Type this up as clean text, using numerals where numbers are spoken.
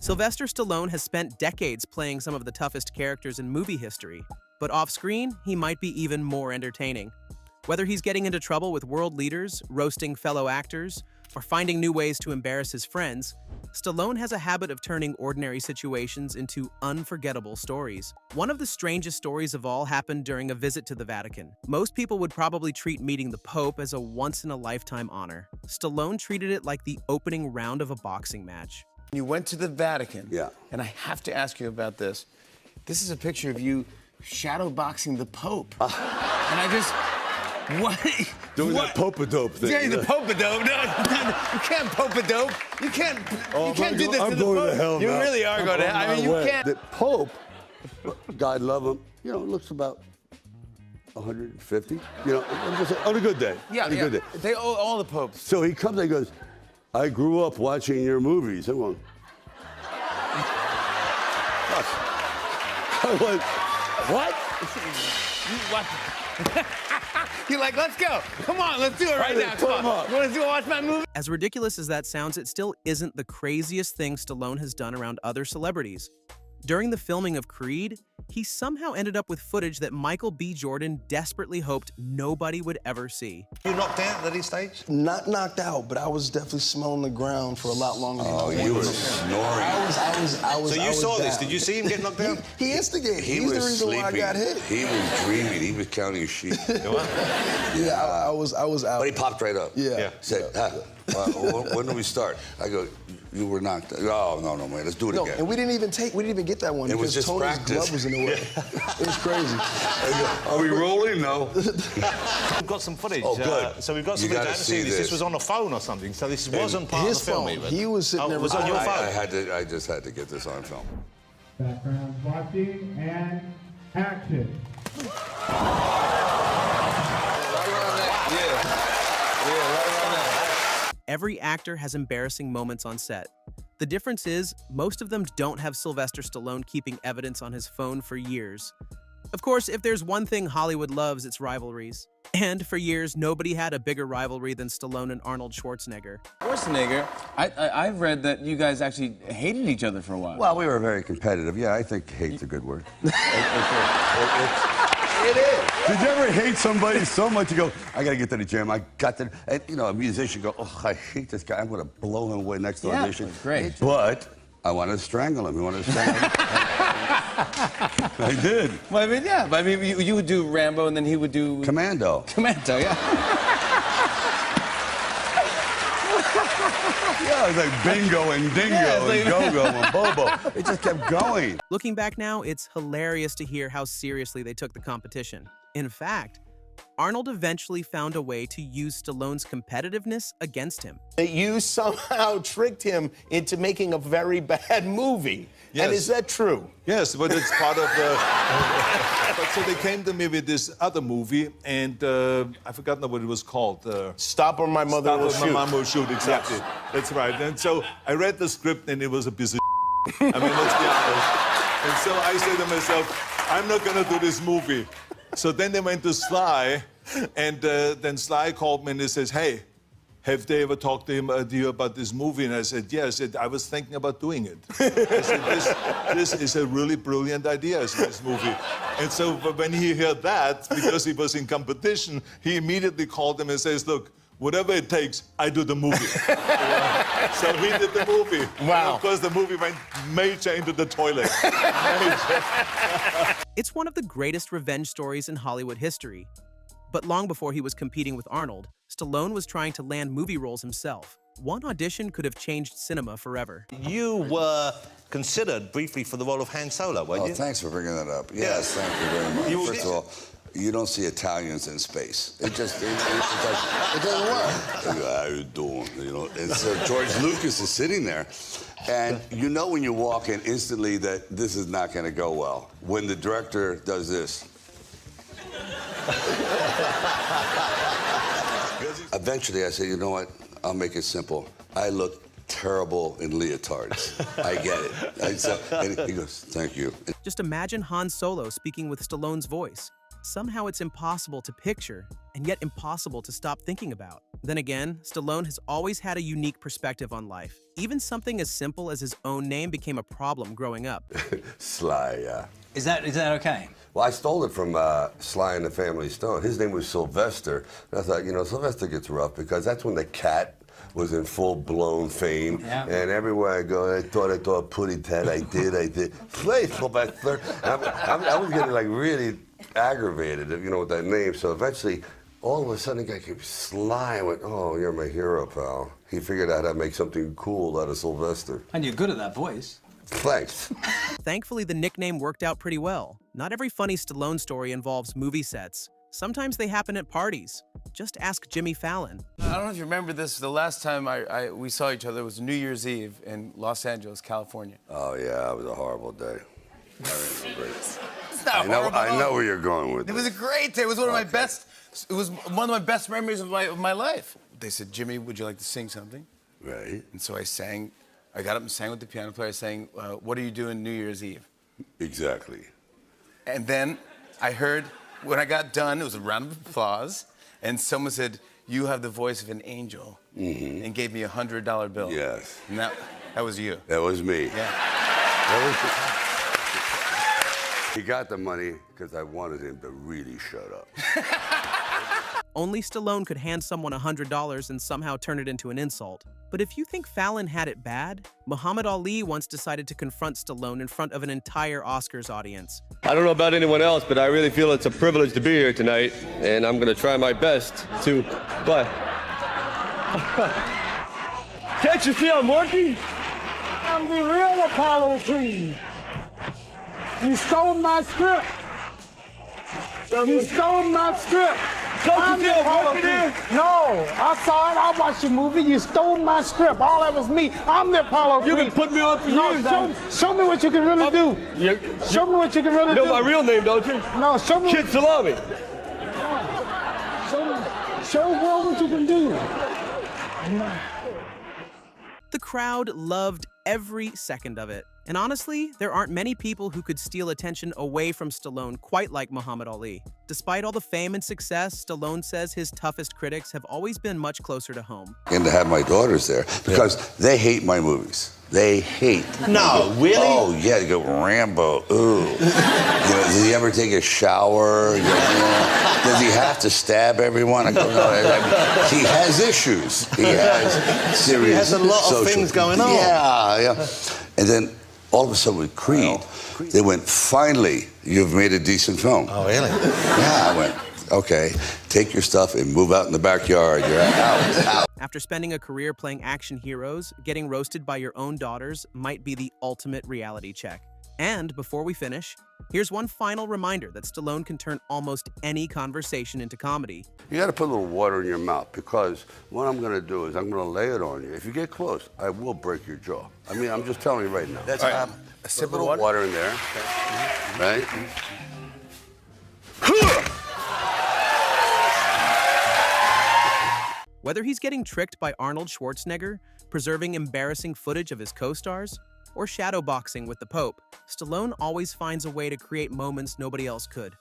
Sylvester Stallone has spent decades playing some of the toughest characters in movie history, but off-screen, he might be even more entertaining. Whether he's getting into trouble with world leaders, roasting fellow actors, or finding new ways to embarrass his friends, Stallone has a habit of turning ordinary situations into unforgettable stories. One of the strangest stories of all happened during a visit to the Vatican. Most people would probably treat meeting the Pope as a once-in-a-lifetime honor. Stallone treated it like the opening round of a boxing match. You went to the Vatican. Yeah. And I have to ask you about this. This is a picture of you shadowboxing the Pope. And I just... What? Doing that Pope-a-dope thing. Yeah, the Pope-a-dope. No, you can't Pope-a-dope. You can't do this to the Pope. I'm going to hell You now. really are going to hell. I mean, you can't. The Pope, God love him, looks about 150. On a good day. Yeah, on a good day. They all the popes. So he comes and goes, I grew up watching your movies. I'm going, what? What? You're like, let's go. Come on, let's do it right now. Come on. You want to watch my movie? As ridiculous as that sounds, it still isn't the craziest thing Stallone has done around other celebrities. During the filming of Creed, he somehow ended up with footage that Michael B. Jordan desperately hoped nobody would ever see. You knocked out at this stage? Not knocked out, but I was definitely smelling the ground for a lot longer than I you were wanted. snoring. So you saw this. Did you see him get knocked down? He instigated. He's the reason why I got hit. He was dreaming. He was counting sheep. Yeah, I was out. But he popped right up. Yeah. Said, when do we start? I go, you were knocked out. Oh, no, man, let's do it again. And we didn't even get that one it was because just Tony's practice. glove was in the way. It was crazy. Are we rolling? No. We've got some footage. Oh, good. So we've got some You footage. I gotta haven't see seen this. this. This was on a phone or something, so this wasn't part His of the film phone. even. He was sitting there. It was on your phone? I just had to get this on film. Background watching and action. Every actor has embarrassing moments on set. The difference is, most of them don't have Sylvester Stallone keeping evidence on his phone for years. Of course, if there's one thing Hollywood loves, it's rivalries. And for years, nobody had a bigger rivalry than Stallone and Arnold Schwarzenegger. Schwarzenegger, I've read that you guys actually hated each other for a while. Well, we were very competitive. Yeah, I think hate's a good word. It is. Did you ever hate somebody so much you go, I gotta get to the gym, I got to, and a musician go, oh, I hate this guy, I'm gonna blow him away next audition. Great. But I wanted to strangle him. You wanted to strangle him? I did. Well, I mean, yeah. But I mean, you would do Rambo, and then he would do Commando. Commando, yeah. Yeah, it was like bingo and dingo and go-go and bobo. It just kept going. Looking back now, it's hilarious to hear how seriously they took the competition. In fact, Arnold eventually found a way to use Stallone's competitiveness against him. You somehow tricked him into making a very bad movie. Yes. And is that true? Yes, but it's part of the... But so they came to me with this other movie, and I've forgotten what it was called. Stop or My Mother Will Shoot. Stop or My Mom Will Shoot, exactly. Yes. That's right. And so I read the script, and it was a piece of I mean, let's be honest. And so I said to myself, I'm not going to do this movie. So then they went to Sly, and then Sly called me and he says, hey, have they ever talked to you about this movie? And I said, yes. I said, I was thinking about doing it. I said, this is a really brilliant idea, I said, this movie. And so when he heard that, because he was in competition, he immediately called him and says, look, whatever it takes, I do the movie. So he did the movie. Wow. And of course, the movie went major into the toilet. It's one of the greatest revenge stories in Hollywood history. But long before he was competing with Arnold, Stallone was trying to land movie roles himself. One audition could have changed cinema forever. You were considered briefly for the role of Han Solo, weren't you? Thanks for bringing that up. Yes, thank you very much. First of all, you don't see Italians in space. It just, it's like, it doesn't work. How you doing? And so George Lucas is sitting there, and you know when you walk in instantly that this is not going to go well. When the director does this. Eventually, I said, you know what? I'll make it simple. I look terrible in leotards. I get it. And he goes, thank you. Just imagine Han Solo speaking with Stallone's voice. Somehow it's impossible to picture, and yet impossible to stop thinking about. Then again, Stallone has always had a unique perspective on life. Even something as simple as his own name became a problem growing up. Sly, yeah. Is that okay? Well, I stole it from Sly and the Family Stone. His name was Sylvester. And I thought, you know, Sylvester gets rough because that's when the cat was in full-blown fame. Yeah. And everywhere I go, I thought, putty tat, I did. Play Sylvester. I was getting, like, really aggravated, you know, with that name. So eventually, all of a sudden, the guy came Sly. I went, oh, you're my hero, pal. He figured out how to make something cool out of Sylvester. And you're good at that voice. Thanks. Thankfully, the nickname worked out pretty well. Not every funny Stallone story involves movie sets. Sometimes they happen at parties. Just ask Jimmy Fallon. I don't know if you remember this. The last time we saw each other was New Year's Eve in Los Angeles, California. Oh, yeah, it was a horrible day. I remember it. It's not horrible. I know where you're going with It this. was a great day. It was one of my best. It was one of my best memories of my life. They said, Jimmy, would you like to sing something? Right. And so I sang. I got up and sang with the piano player. I sang, "What are you doing New Year's Eve?" Exactly. And then I heard, when I got done, it was a round of applause, and someone said, "You have the voice of an angel," and gave me a $100 bill. Yes. And that was you. That was me. Yeah. He got the money because I wanted him to really shut up. Only Stallone could hand someone $100 and somehow turn it into an insult. But if you think Fallon had it bad, Muhammad Ali once decided to confront Stallone in front of an entire Oscars audience. I don't know about anyone else, but I really feel it's a privilege to be here tonight, and I'm going to try my best to... But... Can't you see I'm working? I'm the real Apollo Creed. You stole my script. You stole my script. Don't you see I'm working here? No, I saw it. I watched your movie. You stole my script. All that was me. I'm the Apollo Creed. You can put me on for years. Show me what you can really do. Show me what you can really do. You know my real name, don't you? No, show me. Kid Salami. Show the world what you can do. The crowd loved every second of it. And honestly, there aren't many people who could steal attention away from Stallone quite like Muhammad Ali. Despite all the fame and success, Stallone says his toughest critics have always been much closer to home. And to have my daughters there because they hate my movies. They hate. No, really? Oh, yeah, they go, Rambo, ooh. You know, does he ever take a shower? You know, does he have to stab everyone? I go, no, he has issues. He has serious He has a lot of things going on. Yeah. And then all of a sudden with Creed, they went, finally, you've made a decent film. Oh, really? Yeah, I went, okay, take your stuff and move out in the backyard. You're out. After spending a career playing action heroes, getting roasted by your own daughters might be the ultimate reality check. And before we finish, here's one final reminder that Stallone can turn almost any conversation into comedy. You got to put a little water in your mouth because what I'm going to do is I'm going to lay it on you. If you get close, I will break your jaw. I mean, I'm just telling you right now. That's a sip of water in there, right? Whether he's getting tricked by Arnold Schwarzenegger, preserving embarrassing footage of his co-stars, or shadowboxing with the Pope, Stallone always finds a way to create moments nobody else could.